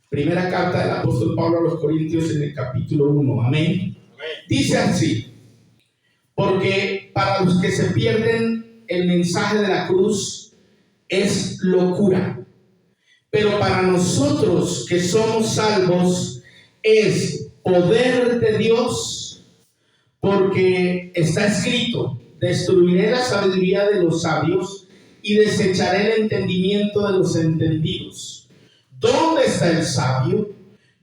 Primera carta del apóstol Pablo a los Corintios en el capítulo 1. Amén. Dice así: porque para los que se pierden el mensaje de la cruz es locura, pero para nosotros que somos salvos es poder de Dios, porque está escrito: destruiré la sabiduría de los sabios y desecharé el entendimiento de los entendidos. ¿Dónde está el sabio?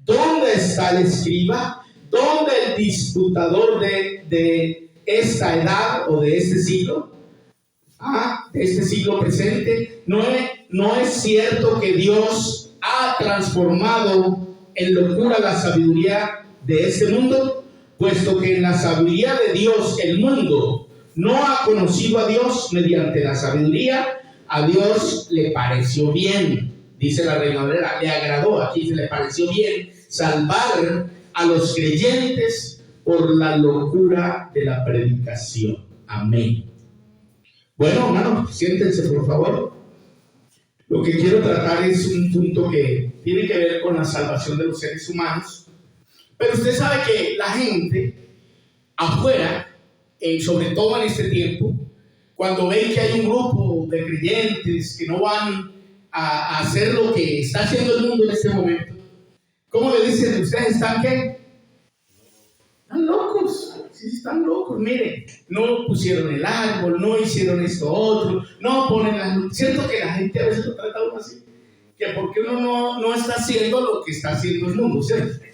¿Dónde está el escriba? ¿Dónde el disputador de esta edad o de este siglo? De este siglo presente. ¿No es cierto que Dios ha transformado en locura la sabiduría de este mundo? Puesto que en la sabiduría de Dios el mundo no ha conocido a Dios mediante la sabiduría, a Dios le pareció bien, dice la Reina Valera, le agradó, aquí se le pareció bien salvar a los creyentes por la locura de la predicación. Amén. Bueno, hermanos, siéntense por favor. Lo que quiero tratar es un punto que tiene que ver con la salvación de los seres humanos. Pero usted sabe que la gente afuera, sobre todo en este tiempo, cuando ven que hay un grupo de creyentes que no van a hacer lo que está haciendo el mundo en este momento, ¿cómo le dicen? ¿Ustedes están qué? Están locos. Sí, están locos. Miren, no pusieron el árbol, no hicieron esto otro, no ponen las luces. Siento que la gente a veces lo trata a uno así, que porque uno no está haciendo lo que está haciendo el mundo, ¿cierto?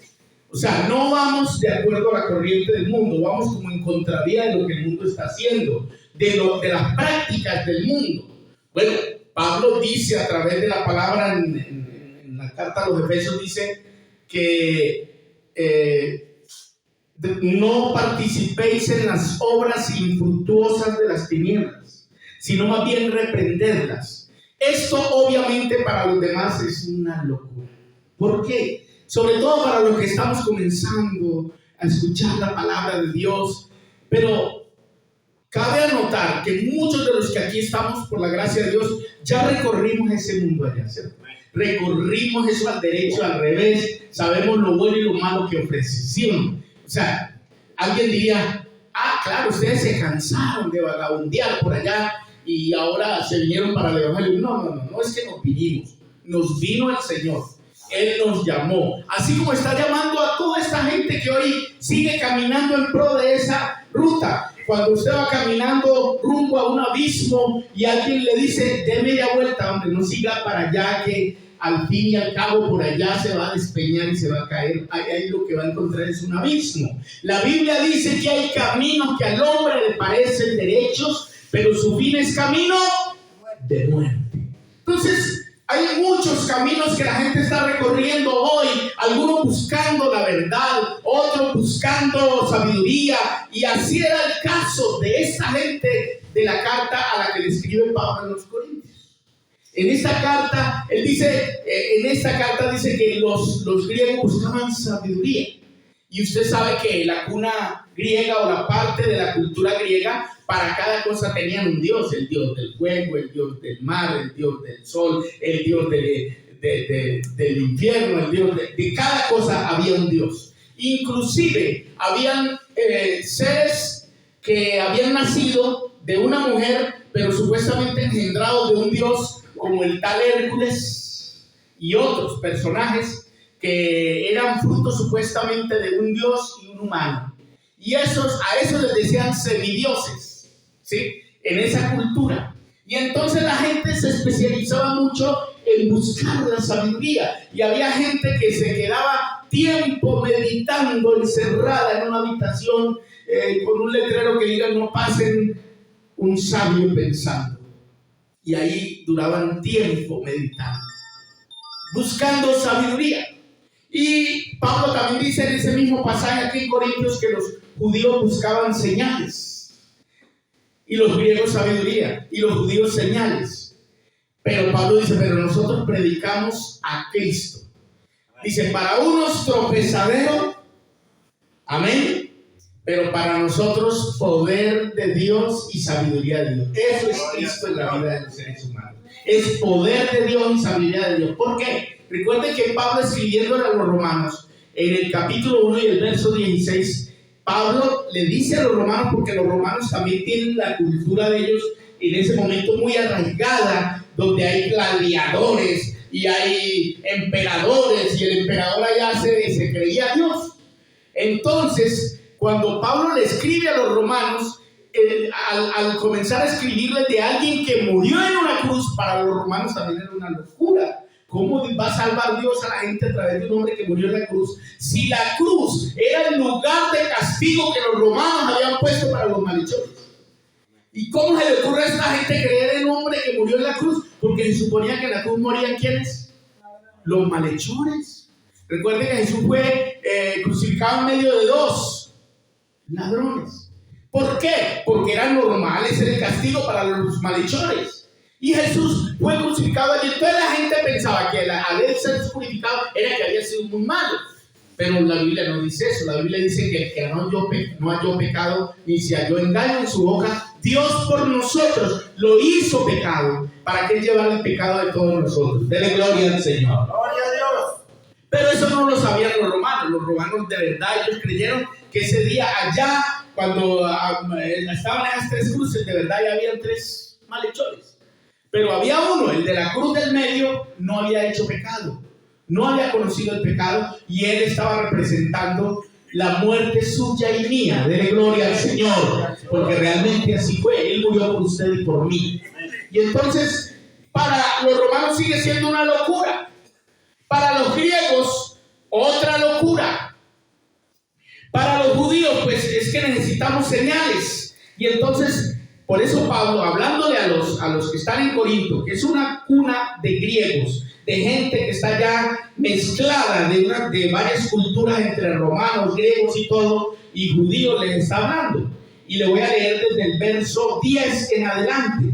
O sea, no vamos de acuerdo a la corriente del mundo, vamos como en contravía de lo que el mundo está haciendo, de las prácticas del mundo. Bueno, Pablo dice a través de la palabra en la carta a los Efesios, dice que no participéis en las obras infructuosas de las tinieblas, sino más bien reprenderlas. Esto obviamente para los demás es una locura. ¿Por qué? Sobre todo para los que estamos comenzando a escuchar la palabra de Dios. Pero cabe anotar que muchos de los que aquí estamos, por la gracia de Dios, ya recorrimos ese mundo allá, ¿cierto? Recorrimos eso al derecho, al revés, sabemos lo bueno y lo malo que ofrece, ¿sí o no? O sea, alguien diría: claro, ustedes se cansaron de vagabundear por allá y ahora se vinieron para el evangelio. No es que nos vinimos, nos vino el Señor. Él nos llamó, así como está llamando a toda esta gente que hoy sigue caminando en pro de esa ruta. Cuando usted va caminando rumbo a un abismo y alguien le dice: dé media vuelta, hombre, no siga para allá, que al fin y al cabo por allá se va a despeñar y se va a caer. Ahí lo que va a encontrar es un abismo. La Biblia dice que hay caminos que al hombre le parecen derechos, pero su fin es camino de muerte. Entonces, hay muchos caminos que la gente está recorriendo hoy, algunos buscando la verdad, otros buscando sabiduría, y así era el caso de esta gente de la carta a la que le escribe Pablo a los Corintios. En esta carta dice que los griegos buscaban sabiduría, y usted sabe que la cuna griega o la parte de la cultura griega, para cada cosa tenían un dios: el dios del fuego, el dios del mar, el dios del sol, el dios del infierno, el dios de cada cosa había un dios. Inclusive habían seres que habían nacido de una mujer, pero supuestamente engendrados de un dios, como el tal Hércules y otros personajes que eran frutos supuestamente de un dios y un humano. Y a esos les decían semidioses, ¿sí? En esa cultura. Y entonces la gente se especializaba mucho en buscar la sabiduría. Y había gente que se quedaba tiempo meditando, encerrada en una habitación con un letrero que diga: no pasen un sabio pensando. Y ahí duraban tiempo meditando, buscando sabiduría. Y Pablo también dice en ese mismo pasaje aquí en Corintios que los judíos buscaban señales, y los griegos sabiduría, y los judíos señales. Pero Pablo dice: pero nosotros predicamos a Cristo. Dice: para unos tropezadero, amén, Pero para nosotros, poder de Dios y sabiduría de Dios. Eso es Cristo en la vida de los seres humanos. Es poder de Dios y sabiduría de Dios. ¿Por qué? Recuerden que Pablo, escribiéndole a los romanos, en el capítulo 1 y el verso 16, Pablo le dice a los romanos, porque los romanos también tienen la cultura de ellos en ese momento muy arraigada, donde hay gladiadores y hay emperadores, y el emperador allá se creía Dios. Entonces, cuando Pablo le escribe a los romanos, al comenzar a escribirles de alguien que murió en una cruz, para los romanos también era una locura. ¿Cómo va a salvar Dios a la gente a través de un hombre que murió en la cruz? Si la cruz era el lugar de castigo que los romanos habían puesto para los malhechores. ¿Y cómo se le ocurre a esta gente creer en un hombre que murió en la cruz? Porque se suponía que en la cruz morían ¿quiénes? Los malhechores. Recuerden que Jesús fue crucificado en medio de dos ladrones. ¿Por qué? Porque eran normales, era el castigo para los malhechores. Y Jesús fue crucificado allí. Entonces la gente pensaba que al él ser crucificado era que había sido muy malo. Pero la Biblia no dice eso. La Biblia dice que el que no halló pecado ni se halló engaño en su boca, Dios por nosotros lo hizo pecado para que él llevara el pecado de todos nosotros. Dele gloria al Señor. Gloria a Dios. Pero eso no lo sabían los romanos. Los romanos de verdad, ellos creyeron que ese día allá, cuando estaban esas tres cruces, de verdad ya habían tres malhechores. Pero había uno, el de la cruz del medio, no había hecho pecado, no había conocido el pecado, y él estaba representando la muerte suya y mía. Dele gloria al Señor, porque realmente así fue. Él murió por usted y por mí. Y entonces, para los romanos sigue siendo una locura. Para los griegos, otra locura. Para los judíos, pues es que necesitamos señales. Y entonces, por eso Pablo, hablándole a los que están en Corinto, que es una cuna de griegos, de gente que está ya mezclada de varias culturas entre romanos, griegos y todo, y judíos, les está hablando. Y le voy a leer desde el verso 10 en adelante.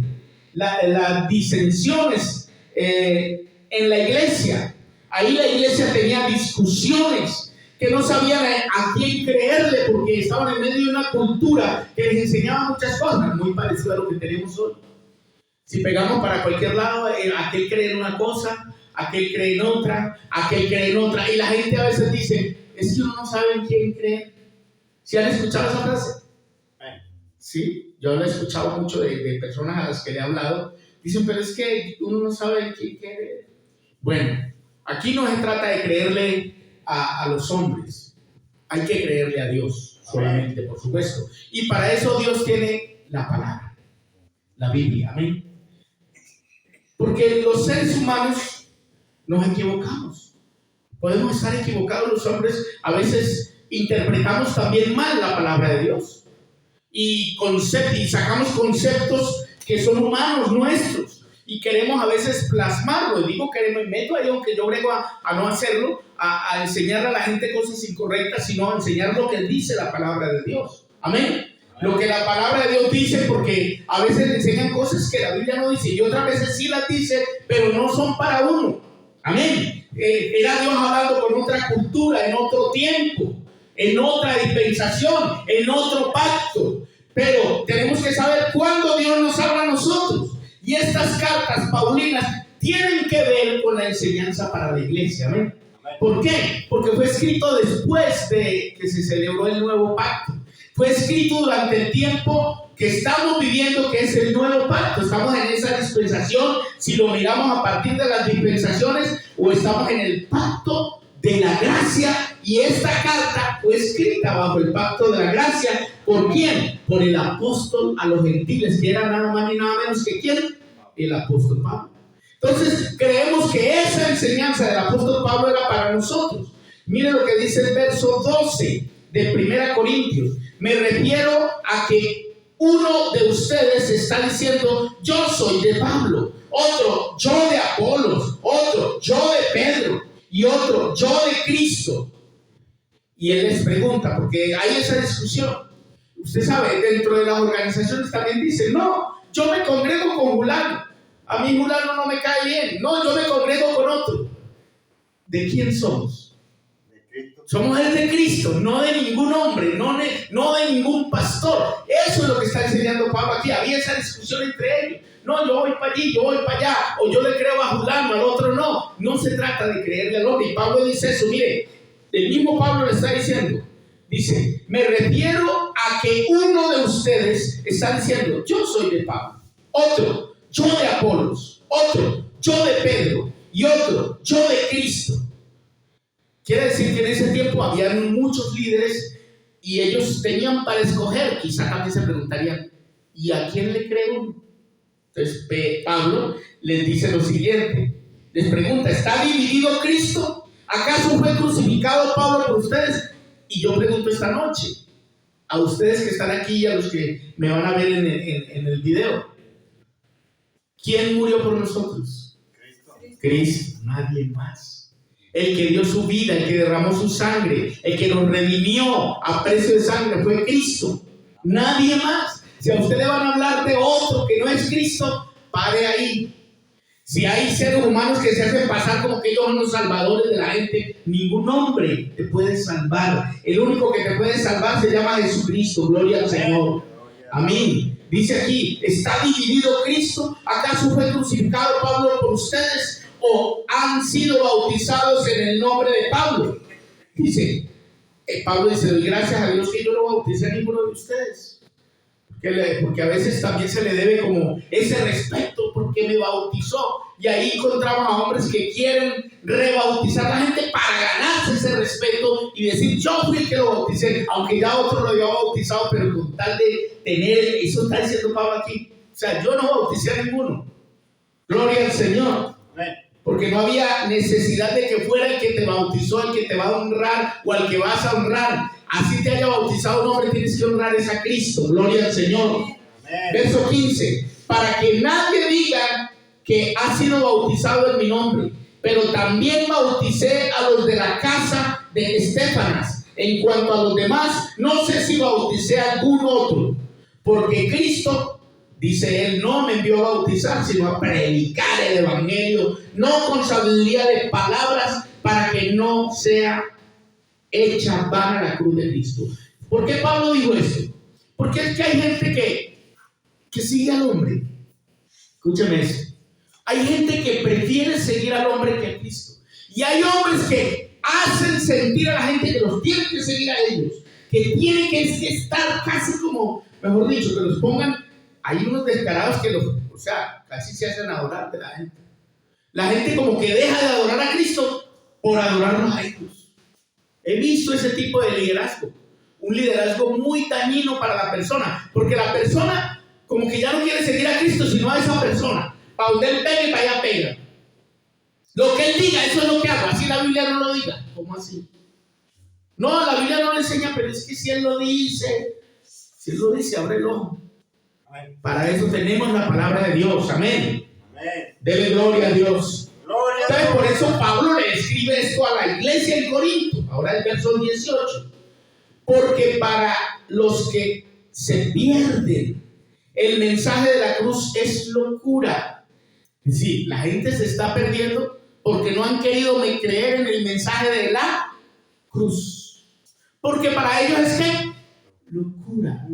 Las disensiones en la iglesia. Ahí la iglesia tenía discusiones, que no sabían a quién creerle, porque estaban en medio de una cultura que les enseñaba muchas cosas, muy parecido a lo que tenemos hoy. Si pegamos para cualquier lado, aquel cree en una cosa, aquel cree en otra, aquel cree en otra, y la gente a veces dice, es que uno no sabe en quién creer. ¿Sí han escuchado esa frase? Sí, yo la he escuchado mucho de personas a las que le he hablado. Dicen, pero es que uno no sabe en quién creer. Bueno, aquí no se trata de creerle a los hombres, hay que creerle a Dios solamente, por supuesto, y para eso Dios tiene la palabra, la Biblia, amén. Porque los seres humanos nos equivocamos, podemos estar equivocados. Los hombres a veces interpretamos también mal la palabra de Dios y sacamos conceptos que son humanos nuestros y queremos a veces plasmarlo. Y digo queremos, meto ahí, aunque yo brego a no hacerlo, a enseñar a la gente cosas incorrectas, sino a enseñar lo que dice la palabra de Dios. Amén. Lo que la palabra de Dios dice, porque a veces le enseñan cosas que la Biblia no dice, y otras veces sí las dice, pero no son para uno. Amén. Era Dios hablando con otra cultura, en otro tiempo, en otra dispensación, en otro pacto. Pero tenemos que saber cuándo Dios nos habla a nosotros. Y estas cartas paulinas tienen que ver con la enseñanza para la iglesia. ¿Amén? ¿Por qué? Porque fue escrito después de que se celebró el nuevo pacto. Fue escrito durante el tiempo que estamos viviendo, que es el nuevo pacto. Estamos en esa dispensación, si lo miramos a partir de las dispensaciones, o estamos en el pacto de la gracia. Y esta carta fue escrita bajo el pacto de la gracia. ¿Por quién? Por el apóstol a los gentiles, que era nada más ni nada menos que ¿quién? El apóstol Pablo. Entonces creemos que esa enseñanza del apóstol Pablo era para nosotros. Miren lo que dice el verso 12 de 1 Corintios. Me refiero a que uno de ustedes está diciendo, yo soy de Pablo, otro, yo de Apolos, otro, yo de Pedro, y otro, yo de Cristo. Y él les pregunta, porque hay esa discusión. Usted sabe, dentro de las organizaciones también dicen, no, yo me congrego con fulano, a mí fulano no me cae bien, no, yo me congrego con otro. ¿De quién somos? De Cristo. Somos el de Cristo, no de ningún hombre, no de ningún pastor. Eso es lo que está enseñando Pablo aquí. Había esa discusión entre ellos. No, yo voy para allí, yo voy para allá, o yo le creo a Julano, al otro no. No se trata de creerle al hombre. Y Pablo dice eso, mire, el mismo Pablo le está diciendo. Dice, me refiero a que uno de ustedes está diciendo, yo soy de Pablo, otro, yo de Apolos, otro, yo de Pedro, y otro, yo de Cristo. Quiere decir que en ese tiempo habían muchos líderes y ellos tenían para escoger. Quizá también se preguntarían, ¿y a quién le creo? Entonces Pablo les dice lo siguiente. Les pregunta, ¿está dividido Cristo? ¿Acaso fue crucificado Pablo por ustedes? Y yo pregunto esta noche, a ustedes que están aquí y a los que me van a ver en el video, ¿quién murió por nosotros? Cristo, nadie más. El que dio su vida, el que derramó su sangre, el que nos redimió a precio de sangre fue Cristo. Nadie más. Si a usted le van a hablar de otro que no es Cristo, pare ahí. Si hay seres humanos que se hacen pasar como que ellos son los salvadores de la gente, ningún hombre te puede salvar. El único que te puede salvar se llama Jesucristo. Gloria al Señor. Amén. Dice aquí, ¿está dividido Cristo? ¿Acaso fue crucificado Pablo por ustedes? ¿O han sido bautizados en el nombre de Pablo? Dice, Pablo dice, doy gracias a Dios que yo no bauticé a ninguno de ustedes. Porque a veces también se le debe como ese respeto porque me bautizó. Y ahí encontramos a hombres que quieren rebautizar a la gente para ganarse ese respeto y decir, yo fui el que lo bauticé, aunque ya otro lo había bautizado, pero con tal de tener, eso está diciendo Pablo aquí. O sea, yo no bauticé a ninguno. Gloria al Señor. Amén. Porque no había necesidad de que fuera el que te bautizó, el que te va a honrar o al que vas a honrar. Así te haya bautizado un hombre, tienes que honrar es a Cristo. Gloria al Señor. Amén. Verso 15. Para que nadie diga que ha sido bautizado en mi nombre, pero también bauticé a los de la casa de Estéfanas. En cuanto a los demás, no sé si bauticé a algún otro, porque Cristo, dice él, no me envió a bautizar, sino a predicar el evangelio, no con sabiduría de palabras, para que no sea hecha vana la cruz de Cristo. ¿Por qué Pablo dijo esto? Porque es que hay gente que sigue al hombre. Escúcheme esto. Hay gente que prefiere seguir al hombre que a Cristo. Y hay hombres que hacen sentir a la gente que los tienen que seguir a ellos, que tienen que estar casi como, mejor dicho, que los pongan. Hay unos descarados que casi se hacen adorar de la gente. La gente como que deja de adorar a Cristo por adorarlos a ellos. He visto ese tipo de liderazgo. Un liderazgo muy dañino para la persona. Porque la persona como que ya no quiere seguir a Cristo, sino a esa persona. Para donde él pegue, para allá pega. Lo que él diga, eso es lo que hago. Así la Biblia no lo diga. ¿Cómo así? No, la Biblia no lo enseña, pero es que si él lo dice, abre el ojo. Para eso tenemos la palabra de Dios. Amén. Amén. Dele gloria a Dios. Gloria. Entonces, por eso Pablo le escribe esto a la iglesia en Corinto. Ahora el verso 18. Porque para los que se pierden, el mensaje de la cruz es locura. Sí, la gente se está perdiendo porque no han querido creer en el mensaje de la cruz. Porque para ellos es que locura.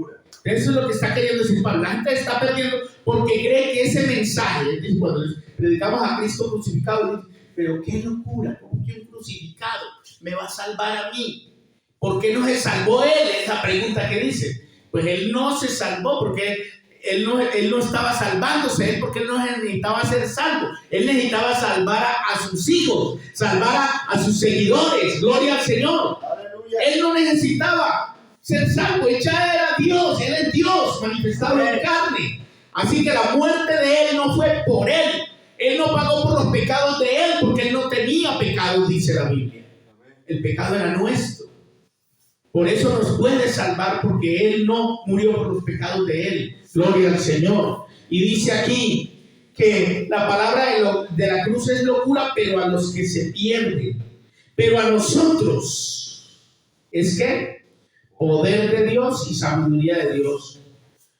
Eso es lo que está queriendo decir Pablo. La gente está perdiendo porque cree que ese mensaje, cuando predicamos a Cristo crucificado, pero qué locura, ¿cómo que un crucificado me va a salvar a mí? ¿Por qué no se salvó él? Esa pregunta que dice. Pues él no se salvó porque él no estaba salvándose, porque él no necesitaba ser salvo. Él necesitaba salvar a sus hijos, salvar a sus seguidores. Gloria al Señor. Aleluya. Él no necesitaba ser salvo, él ya era Dios, él es Dios manifestado en carne. Así que la muerte de él no fue por él. Él no pagó por los pecados de él, porque él no tenía pecados, dice la Biblia. El pecado era nuestro. Por eso nos puede salvar, porque él no murió por los pecados de él. Gloria al Señor. Y dice aquí que la palabra de la cruz es locura, pero a los que se pierden. Pero a nosotros es que poder de Dios y sabiduría de Dios.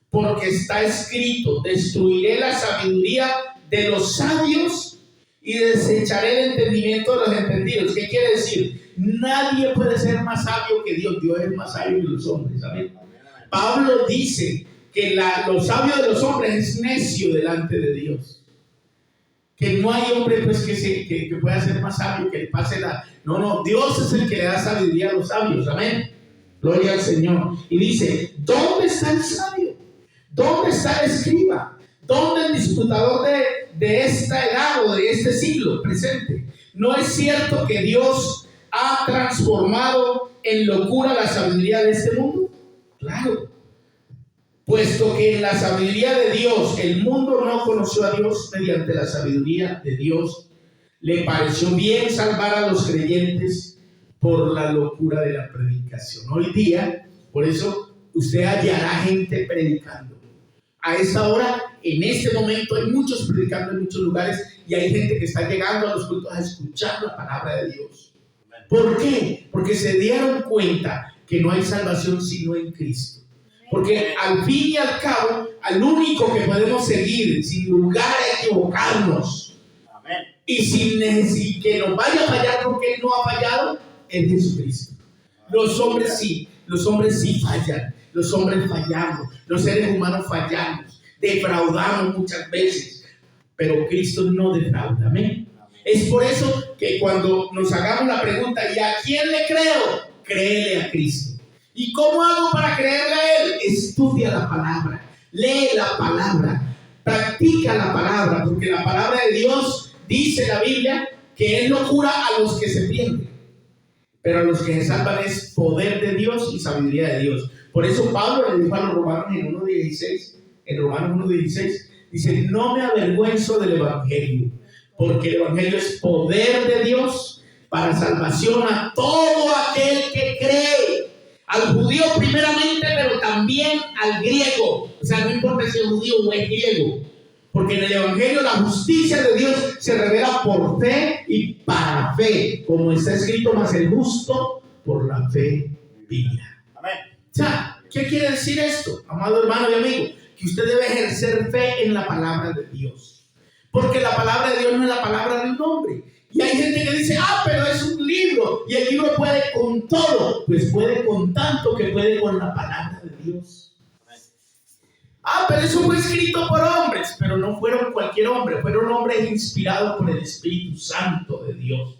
Porque está escrito, destruiré la sabiduría de los sabios y desecharé el entendimiento de los entendidos. ¿Qué quiere decir? Nadie puede ser más sabio que Dios. Dios es más sabio que los hombres. ¿Amén? Pablo dice que lo sabio de los hombres es necio delante de Dios. Que no hay hombre pues que pueda ser más sabio, que le pase la... No, Dios es el que le da sabiduría a los sabios. Amén. Gloria al Señor. Y dice, ¿dónde está el sabio? ¿Dónde está el escriba? ¿Dónde el disputador de esta edad o de este siglo presente? ¿No es cierto que Dios ha transformado en locura la sabiduría de este mundo? Claro. Puesto que en la sabiduría de Dios el mundo no conoció a Dios, mediante la sabiduría de Dios le pareció bien salvar a los creyentes por la locura de la predicación. Hoy día, por eso usted hallará gente predicando. A esta hora, en este momento, hay muchos predicando en muchos lugares y hay gente que está llegando a los cultos a escuchar la palabra de Dios. ¿Por qué? Porque se dieron cuenta que no hay salvación sino en Cristo. Porque al fin y al cabo, al único que podemos seguir sin lugar a equivocarnos, amén, y sin que nos vaya a fallar porque Él no ha fallado, es Jesucristo. Los hombres sí fallan, los hombres fallamos, los seres humanos fallamos, defraudamos muchas veces, pero Cristo no defrauda. Amén. Es por eso que cuando nos hagamos la pregunta, ¿y a quién le creo? Créele a Cristo. ¿Y cómo hago para creerle a Él? Estudia la palabra, lee la palabra, practica la palabra, porque la palabra de Dios dice la Biblia que es locura a los que se pierden, pero a los que se salvan es poder de Dios y sabiduría de Dios. Por eso Pablo le dijo a los romanos en Romanos 1:16, dice, no me avergüenzo del Evangelio, porque el Evangelio es poder de Dios para salvación a todo aquel que cree. Al judío primeramente, pero también al griego. O sea, no importa si es judío o es griego, porque en el Evangelio la justicia de Dios se revela por fe y para fe, como está escrito, mas el justo por la fe vivirá. Amén. O sea, ¿qué quiere decir esto, amado hermano y amigo? Que usted debe ejercer fe en la palabra de Dios, porque la palabra de Dios no es la palabra de un hombre. Y hay gente que dice, pero es un libro, y el libro puede con todo. Pues puede con tanto que puede con la palabra de Dios. Pero eso fue escrito por hombres, pero no fueron cualquier hombre, fueron hombres inspirados por el Espíritu Santo de Dios.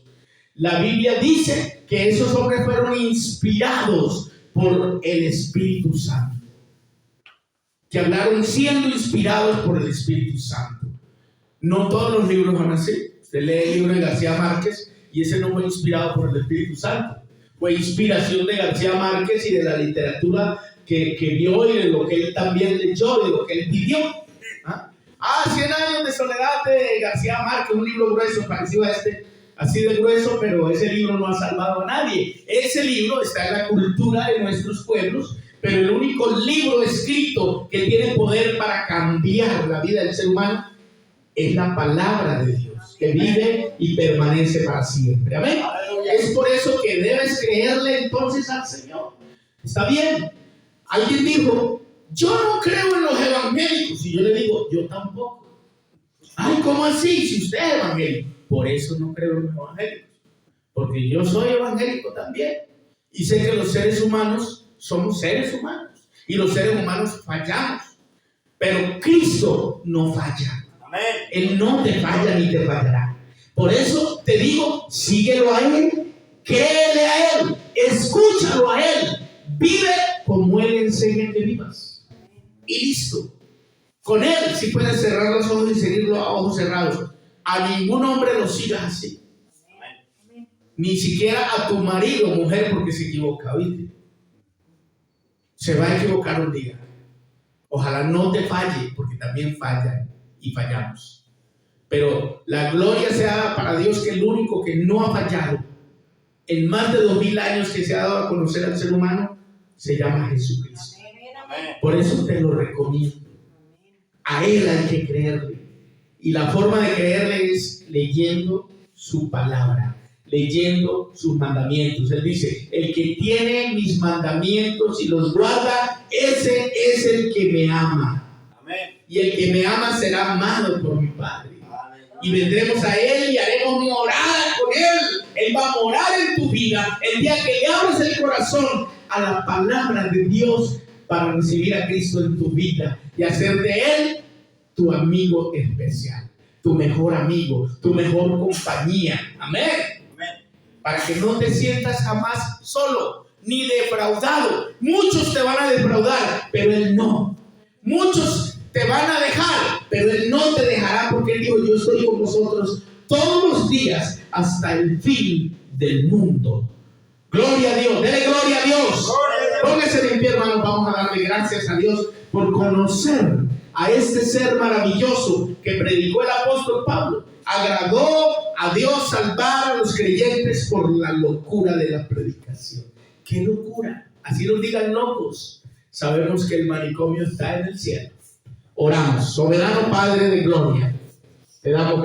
La Biblia dice que esos hombres fueron inspirados por el Espíritu Santo, que hablaron siendo inspirados por el Espíritu Santo. No todos los libros van así. Usted lee el libro de García Márquez y ese no fue inspirado por el Espíritu Santo. Fue inspiración de García Márquez y de la literatura que vio y de lo que él también leyó y de lo que él vivió. 100 años de soledad de García Márquez, un libro grueso parecido a este, así de grueso, pero ese libro no ha salvado a nadie. Ese libro está en la cultura de nuestros pueblos, pero el único libro escrito que tiene poder para cambiar la vida del ser humano es la palabra de Dios, que vive y permanece para siempre. Amén. Es por eso que debes creerle entonces al Señor. Está bien. Alguien dijo, yo no creo en los evangélicos. Y yo le digo, yo tampoco. ¿Cómo así? Si usted es evangélico. Por eso no creo en los evangélicos, porque yo soy evangélico también. Y sé que los seres humanos somos seres humanos. Y los seres humanos fallamos. Pero Cristo no falla. Él no te falla ni te fallará. Por eso te digo, síguelo a Él, créele a Él, escúchalo a Él, vive como Él enseña que vivas. Y listo. Con Él si puedes cerrar los ojos y seguirlo a ojos cerrados. A ningún hombre lo sigas así. Ni siquiera a tu marido, mujer, porque se equivoca, ¿viste? Se va a equivocar un día. Ojalá no te falle, porque también fallan y fallamos. Pero la gloria sea para Dios, que el único que no ha fallado en más de 2000 años que se ha dado a conocer al ser humano se llama Jesucristo. Por eso te lo recomiendo. A Él hay que creerle. Y la forma de creerle es leyendo su palabra, leyendo sus mandamientos. Él dice, el que tiene mis mandamientos y los guarda, ese es el que me ama. Amén. Y el que me ama será amado por mi Padre. Amén. Y vendremos a Él y haremos morada con Él. Él va a morar en tu vida el día que le abres el corazón a la palabra de Dios para recibir a Cristo en tu vida y hacer de Él tu amigo especial, tu mejor amigo, tu mejor compañía. Amén. Para que no te sientas jamás solo ni defraudado. Muchos te van a defraudar, pero Él no. Muchos te van a dejar, pero Él no te dejará, porque Él dijo: yo estoy con vosotros todos los días hasta el fin del mundo. Gloria a Dios, dele gloria a Dios. Póngase de pie, hermano. Vamos a darle gracias a Dios por conocer a este ser maravilloso que predicó el apóstol Pablo. Agradó a Dios salvar a los creyentes por la locura de la predicación. ¡Qué locura! Así nos digan locos. Sabemos que el manicomio está en el cielo. Oramos. Soberano Padre de gloria, te damos